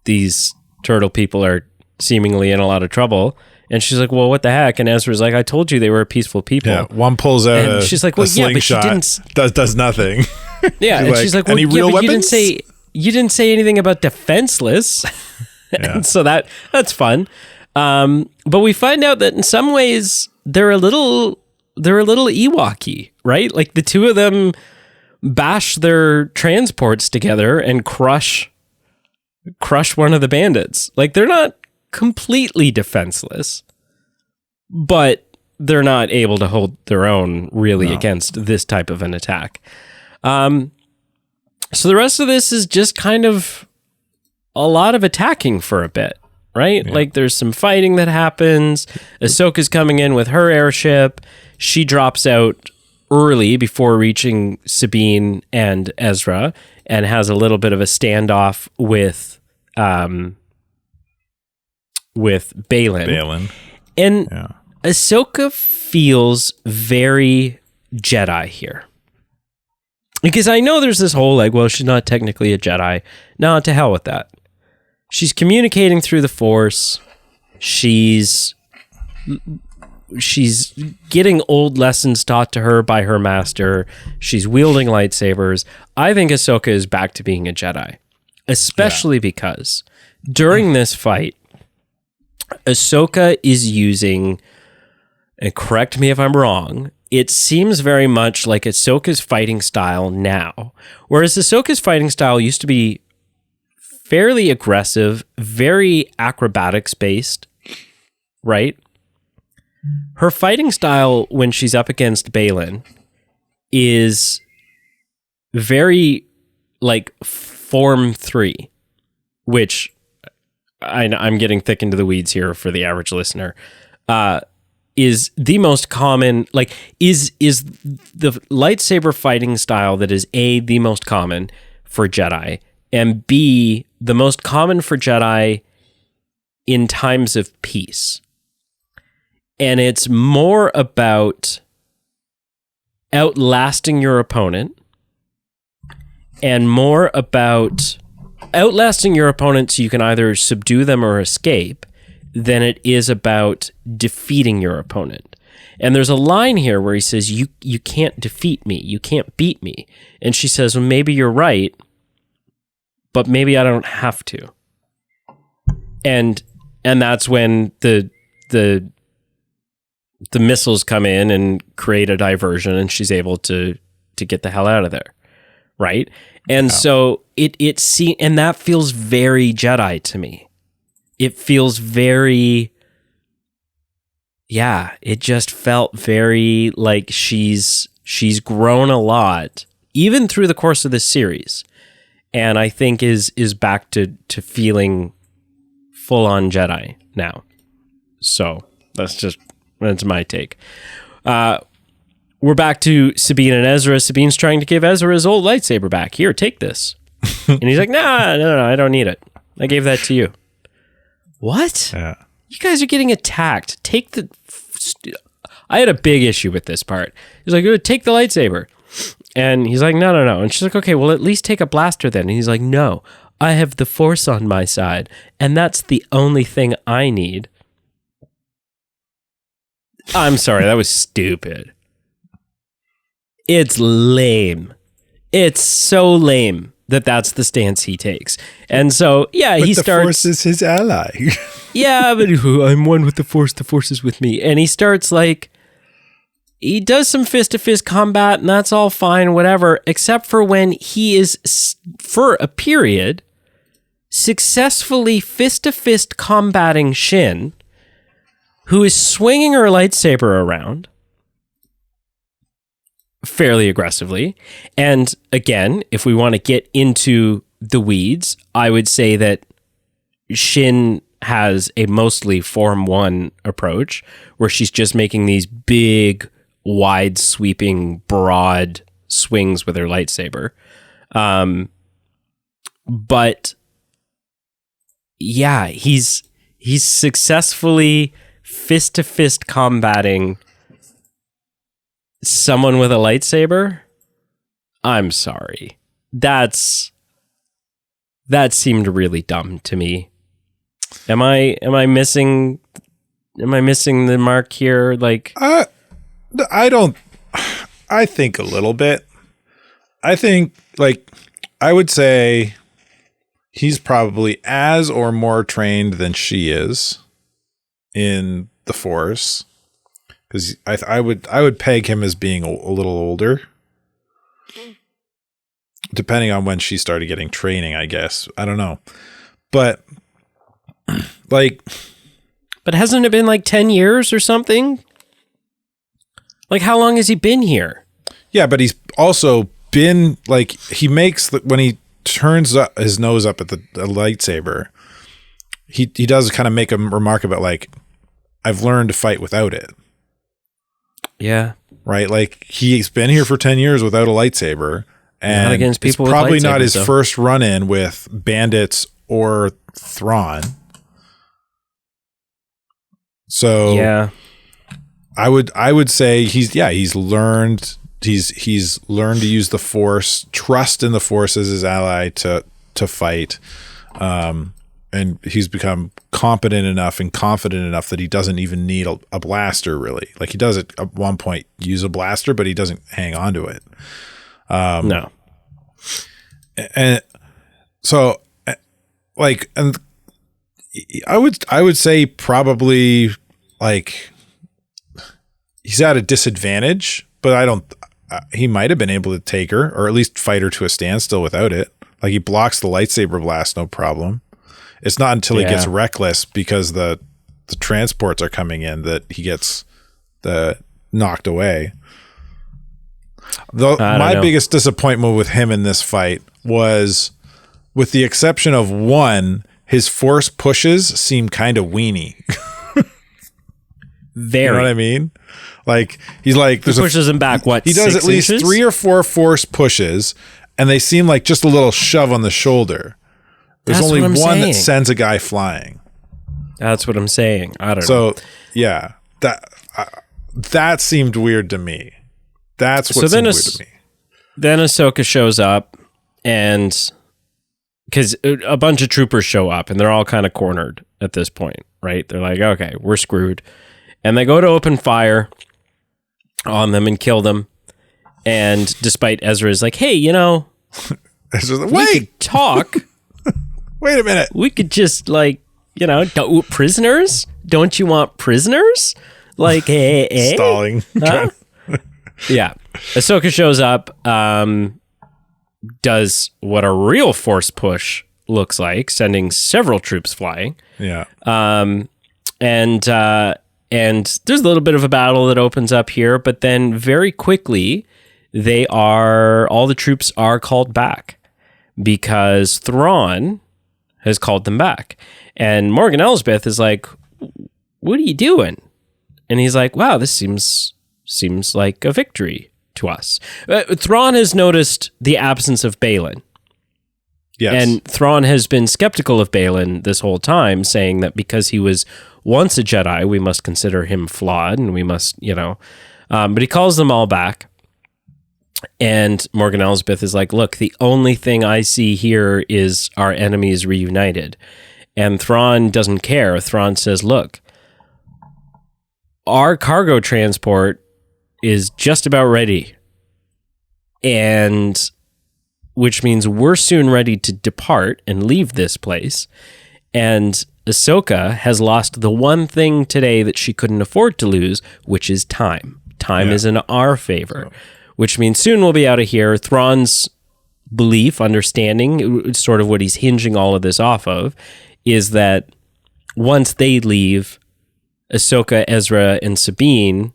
these turtle people are seemingly in a lot of trouble, and she's like, "Well, what the heck?" And Ezra's like, "I told you they were peaceful people." Yeah, one pulls out and she's like, "Well, yeah, but she didn't." Does nothing. Yeah, and she's like, "Well, any yeah, real but weapons? you didn't say anything about defenseless." And so that's fun. But we find out that in some ways they're a little Ewok-y, right? Like the two of them bash their transports together and crush one of the bandits. Like they're not completely defenseless, but they're not able to hold their own really against this type of an attack. So the rest of this is just kind of a lot of attacking for a bit, right? Yeah. Like there's some fighting that happens. Ahsoka's coming in with her airship. She drops out early before reaching Sabine and Ezra and has a little bit of a standoff with Baylan. And Ahsoka feels very Jedi here. Because I know there's this whole like, well, she's not technically a Jedi. No, to hell with that. She's communicating through the Force. She's getting old lessons taught to her by her master. She's wielding lightsabers. I think Ahsoka is back to being a Jedi, especially because during this fight, Ahsoka is using, and correct me if I'm wrong, it seems very much like Ahsoka's fighting style now, whereas Ahsoka's fighting style used to be fairly aggressive, very acrobatics based, right? Her fighting style when she's up against Baylan is very like Form 3, which I'm getting thick into the weeds here for the average listener, is the most common, like is the lightsaber fighting style that is A, the most common for Jedi, and B, the most common for Jedi in times of peace. And it's more about outlasting your opponent and more about outlasting your opponent so you can either subdue them or escape than it is about defeating your opponent. And there's a line here where he says, you can't defeat me. You can't beat me. And she says, well, maybe you're right, but maybe I don't have to. And that's when the missiles come in and create a diversion, and she's able to get the hell out of there, right? And so and that feels very Jedi to me. It feels very, it just felt very like she's grown a lot, even through the course of this series, and I think is back to feeling full on Jedi now. So that's my take. We're back to Sabine and Ezra. Sabine's trying to give Ezra his old lightsaber back. Here, take this. And he's like, no, I don't need it. I gave that to you. What? Yeah. You guys are getting attacked. Take the... I had a big issue with this part. He's like, take the lightsaber. And he's like, no. And she's like, okay, well, at least take a blaster then. And he's like, no, I have the Force on my side. And that's the only thing I need. I'm sorry, that was stupid. It's lame. It's so lame that that's the stance he takes. And so, but he starts... the Force is his ally. Yeah, but I'm one with the Force is with me. And he starts like... He does some fist-to-fist combat, and that's all fine, whatever, except for when he is, for a period, successfully fist-to-fist combating Shin, who is swinging her lightsaber around, fairly aggressively. And again, if we want to get into the weeds, I would say that Shin has a mostly Form 1 approach where she's just making these big, wide sweeping, broad swings with her lightsaber. But yeah, he's successfully fist to fist combating someone with a lightsaber. I'm sorry. That seemed really dumb to me. Am I missing the mark here? Like, I think a little bit. I think, like, I would say he's probably as or more trained than she is in the Force, because I would peg him as being a little older, depending on when she started getting training, I guess. I don't know, but like, but hasn't it been like 10 years or something? Like, how long has he been here? Yeah, but he's also been, like, he makes when he turns his nose up at the lightsaber, he does kind of make a remark about, like, I've learned to fight without it. Yeah. Right? Like, he's been here for 10 years without a lightsaber, and not against people it's probably not his though. first run-in with bandits or Thrawn. So yeah, I would say he's learned to use the Force, trust in the Force as his ally to fight, and he's become competent enough and confident enough that he doesn't even need a blaster, really. Like, he does at one point use a blaster, but he doesn't hang on to it. No, and so, like, and I would say probably, like, he's at a disadvantage, but I don't. He might have been able to take her, or at least fight her to a standstill without it. Like, he blocks the lightsaber blast, no problem. It's not until he gets reckless because the transports are coming in that he gets knocked away. My biggest disappointment with him in this fight was, with the exception of one, his Force pushes seem kind of weenie. Very. You know what I mean? Like, he's like, he pushes him back. What, he does 6 at least inches? 3 or 4 Force pushes, and they seem like just a little shove on the shoulder. There's That's only what I'm one saying. that sends a guy flying. That's what I'm saying. I don't know. So yeah, that seemed weird to me. That's what seemed weird to me. Then Ahsoka shows up, and because a bunch of troopers show up, and they're all kind of cornered at this point, right? They're like, okay, we're screwed. And they go to open fire on them and kill them. And despite Ezra's like, hey, you know, we could talk. Wait a minute. We could just, like, you know, prisoners? Don't you want prisoners? Like, Stalling. Huh? Yeah. Ahsoka shows up, does what a real Force push looks like, sending several troops flying. Yeah. And there's a little bit of a battle that opens up here, but then very quickly all the troops are called back because Thrawn has called them back. And Morgan Elsbeth is like, what are you doing? And he's like, wow, this seems like a victory to us. Thrawn has noticed the absence of Baylan. Yes. And Thrawn has been skeptical of Baylan this whole time, saying that because he was once a Jedi, we must consider him flawed, and we must, you know. But he calls them all back. And Morgan Elsbeth is like, look, the only thing I see here is our enemies reunited. And Thrawn doesn't care. Thrawn says, look, our cargo transport is just about ready. And which means we're soon ready to depart and leave this place. And Ahsoka has lost the one thing today that she couldn't afford to lose, which is time. Time is in our favor, which means soon we'll be out of here. Thrawn's belief, understanding, sort of what he's hinging all of this off of, is that once they leave, Ahsoka, Ezra, and Sabine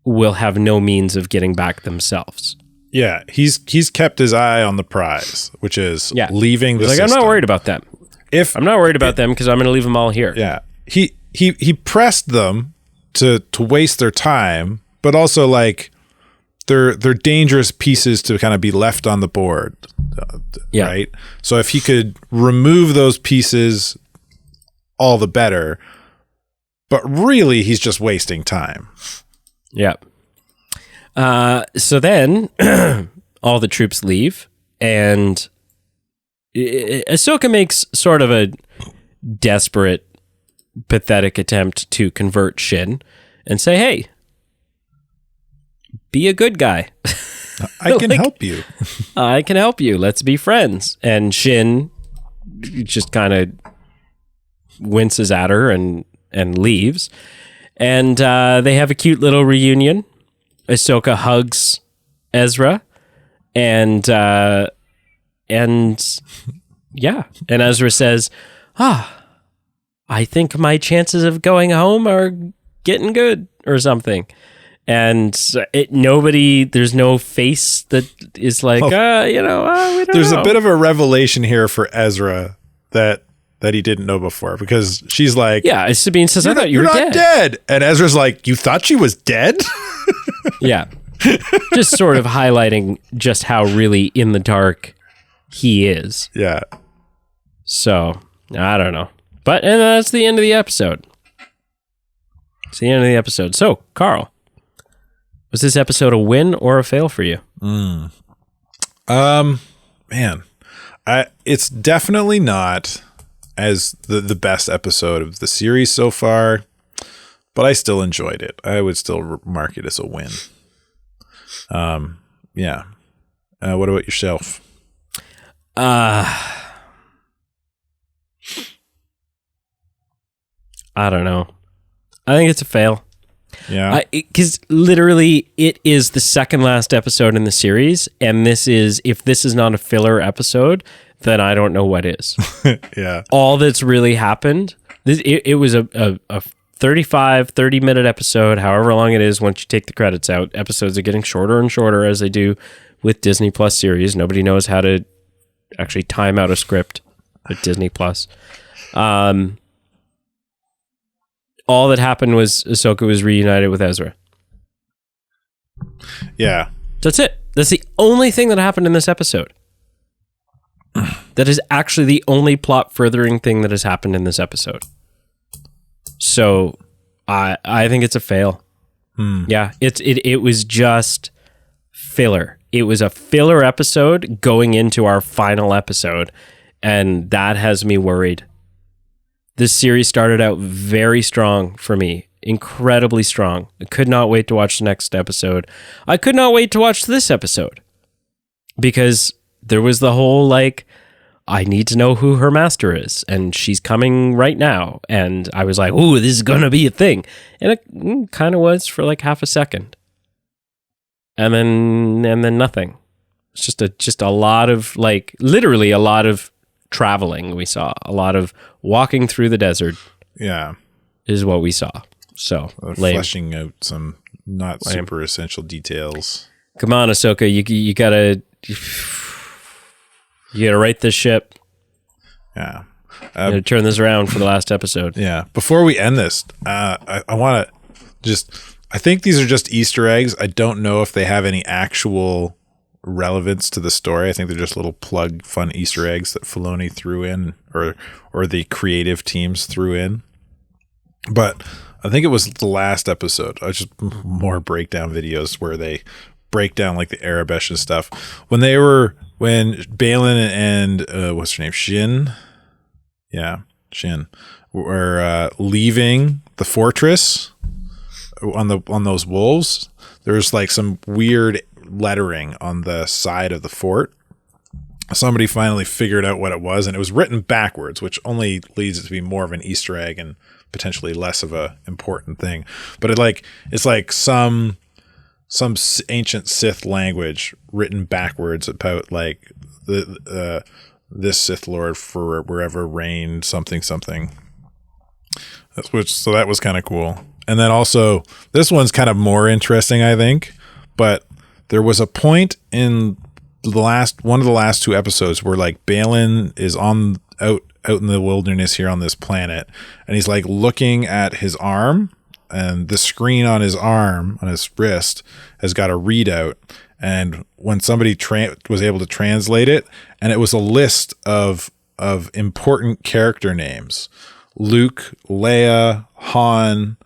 will have no means of getting back themselves. Yeah, he's kept his eye on the prize, which is leaving the system. I'm not worried about them. I'm not worried about them because I'm going to leave them all here. Yeah, he pressed them to waste their time, but also like they're dangerous pieces to kind of be left on the board. Right. So if he could remove those pieces, all the better. But really, he's just wasting time. Yeah. So then all the troops leave, and Ahsoka makes sort of a desperate, pathetic attempt to convert Shin and say, hey, be a good guy. I can help you. I can help you. Let's be friends. And Shin just kind of winces at her and leaves. And they have a cute little reunion. Ahsoka hugs Ezra, and Ezra says, I think my chances of going home are getting good or something. And there's no face that is like, we don't There's know. a bit of a revelation here for Ezra that he didn't know before, because she's like, yeah, Sabine says, I thought you were not dead. And Ezra's like, you thought she was dead? Yeah. Just sort of highlighting just how really in the dark he is. Yeah. So, I don't know. And that's the end of the episode. It's the end of the episode. So, Carl, was this episode a win or a fail for you? Man, it's definitely not as the best episode of the series so far, but I still enjoyed it. I would still mark it as a win. Yeah. What about yourself? I don't know. I think it's a fail. Yeah. Because literally it is the second last episode in the series, and if this is not a filler episode, then I don't know what is. Yeah. All that's really happened, it was a 30-minute episode, however long it is once you take the credits out. Episodes are getting shorter and shorter as they do with Disney Plus series. Nobody knows how to actually time out a script with Disney Plus. All that happened was Ahsoka was reunited with Ezra. Yeah. That's it. That's the only thing that happened in this episode. That is actually the only plot furthering thing that has happened in this episode. So I think it's a fail. Yeah, it was just filler. It was a filler episode going into our final episode, and that has me worried. This series started out very strong for me, incredibly strong. I could not wait to watch the next episode. I could not wait to watch this episode because there was the whole I need to know who her master is, and she's coming right now. And I was like, ooh, this is going to be a thing. And it kind of was for half a second. And then nothing. It's just a lot of literally a lot of traveling we saw. A lot of walking through the desert. Yeah. Is what we saw. So fleshing out some not super essential details. Come on, Ahsoka, you gotta right this ship. Yeah. Turn this around for the last episode. Yeah. Before we end this, I want to I think these are just Easter eggs. I don't know if they have any actual relevance to the story. I think they're just little fun Easter eggs that Filoni threw in or the creative teams threw in. But I think it was the last episode. I just more breakdown videos where they break down the Arabesh and stuff. When Balin and what's her name? Shin. Yeah, Shin were leaving the fortress on those wolves. There's some weird lettering on the side of the fort. Somebody finally figured out what it was, and it was written backwards, which only leads it to be more of an Easter egg and potentially less of a important thing. But it's some ancient Sith language written backwards about this Sith Lord for wherever reigned something. So that was kind of cool. And then also, this one's kind of more interesting, I think. But there was a point in one of the last 2 episodes where like Balin is out in the wilderness here on this planet, and he's like looking at his arm, and the screen on his arm, on his wrist, has got a readout. And when somebody was able to translate it, and it was a list of important character names: Luke, Leia, Han,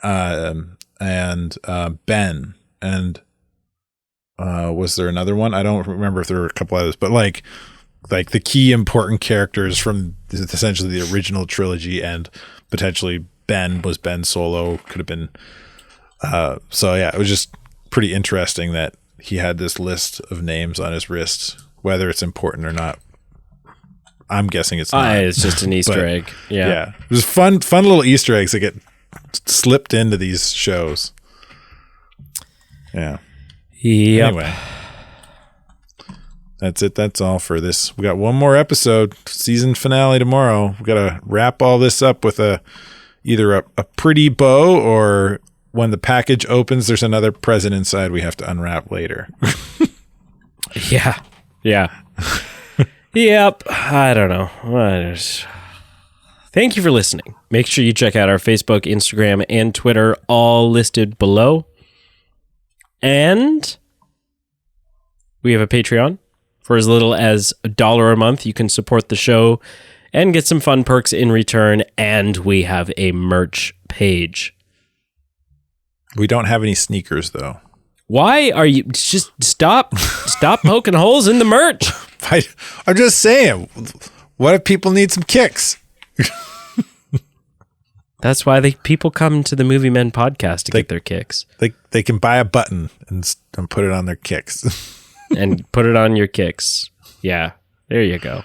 and Ben, and was there another one? I don't remember if there were a couple others, but like the key important characters from essentially the original trilogy, and potentially Ben Solo could have been. So yeah, it was just pretty interesting that he had this list of names on his wrist, whether it's important or not. I'm guessing it's not. It's just an Easter egg. Yeah. Yeah. There's fun little Easter eggs that get slipped into these shows. Yeah. Yep. Anyway. That's it. That's all for this. We got one more episode, season finale tomorrow. We got to wrap all this up with either a pretty bow, or when the package opens, there's another present inside we have to unwrap later. Yeah. Yep. I don't know. Thank you for listening. Make sure you check out our Facebook, Instagram, and Twitter, all listed below. And we have a Patreon. For as little as $1 a month, you can support the show and get some fun perks in return. And we have a merch page. We don't have any sneakers, though. Why are you just stop poking holes in the merch? I'm just saying, what if people need some kicks? That's why people come to the Movie Men podcast to get their kicks. They can buy a button and put it on their kicks. And put it on your kicks. Yeah, there you go.